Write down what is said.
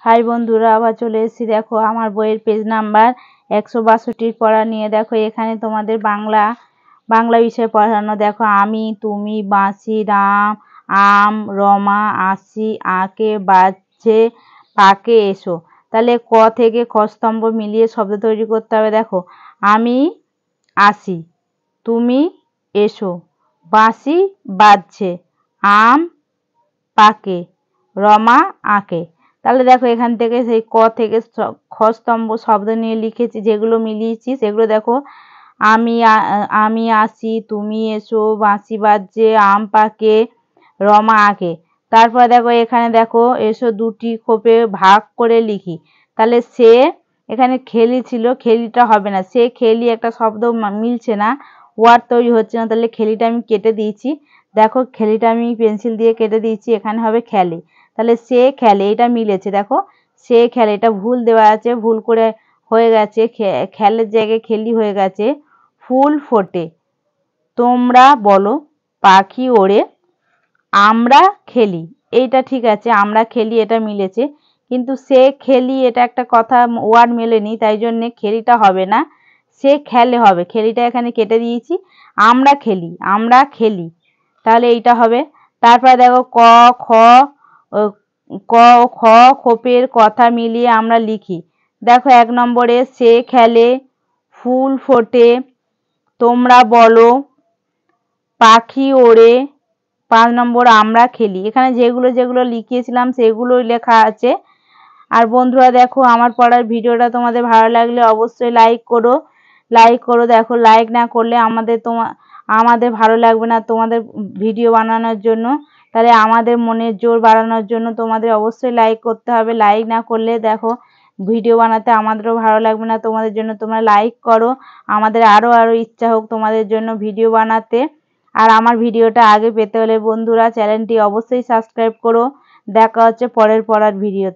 High বন্ধুরা, আবার চলে এসেছি। দেখো আমার বইয়ের পেজ নাম্বার 162 পড়া নিয়ে। দেখো এখানে তোমাদের বাংলা বিষয় পড়ানো। দেখো আমি, তুমি, বাঁশি, রাম, আম, রমা, আসি, আঁকে, বাজছে, পাকে, এসো। তাহলে ক থেকে খ স্তম্ভ মিলিয়ে শব্দ তৈরি করতে হবে। দেখো আমি আসি, তুমি এসো, বাঁশি বাজছে, আম পাকে, রমা আঁকে। তাহলে দেখো এখান থেকে সেই ক থেকে খ স্তম্ভ শব্দ নিয়ে লিখেছি, যেগুলো মিলিয়েছি সেগুলো দেখো। আমি আসি, তুমি এসো, বাঁশি বাজছে, আম পাকে, রমা আঁকে। তারপর দেখো এখানে দেখো এসো দুটি খোপে ভাগ করে লিখি। তাহলে সে এখানে খেলি ছিল, খেলিটা হবে না, সে খেলি একটা শব্দ মিলছে না, ওয়ার্ড তৈরি হচ্ছে না। তাহলে খেলিটা আমি কেটে দিয়েছি। দেখো খেলিটা আমি পেন্সিল দিয়ে কেটে দিয়েছি, এখানে হবে খেলে। তাহলে সে খেলে, এটা মিলেছে। দেখো সে খেলে, এটা ভুল দেওয়া আছে, ভুল করে হয়ে গেছে, খেলের জায়গায় খেলি হয়ে গেছে। ফুল ফোটে, তোমরা বলো, পাখি ওড়ে, আমরা খেলি। এইটা ঠিক আছে, আমরা খেলি এটা মিলেছে, কিন্তু সে খেলি এটা একটা কথা ওয়ার্ড মেলেনি, তাই জন্যে খেলিটা হবে না, সে খেলে হবে। খেলিটা এখানে কেটে দিয়েছি। আমরা খেলি, আমরা খেলি, তাহলে এইটা হবে। তারপরে দেখো ক খ ক খ খোপের কথা মিলিয়ে আমরা লিখি। দেখো 1 নম্বরে সে খেলে, ফুল ফোটে, তোমরা বলো, পাখি ওড়ে, 5 নম্বর আমরা খেলি। এখানে যেগুলো যেগুলো লিখিয়েছিলাম সেগুলোই লেখা আছে। আর বন্ধুরা দেখো আমার পড়ার ভিডিওটা তোমাদের ভালো লাগলে অবশ্যই লাইক করো। দেখো লাইক না করলে আমাদের ভালো লাগবে না তোমাদের ভিডিও বানানোর জন্য। তাহলে আমাদের মনের জোর বাড়ানোর জন্য তোমাদের অবশ্যই লাইক করতে হবে। লাইক না করলে দেখো ভিডিও বানাতে আমাদেরও ভালো লাগবে না তোমাদের জন্য। তোমরা লাইক করো, আমাদের আরও ইচ্ছা হোক তোমাদের জন্য ভিডিও বানাতে। আর আমার ভিডিওটা আগে পেতে হলে বন্ধুরা চ্যানেলটি অবশ্যই সাবস্ক্রাইব করো। দেখা হচ্ছে পরের পড়ার ভিডিও।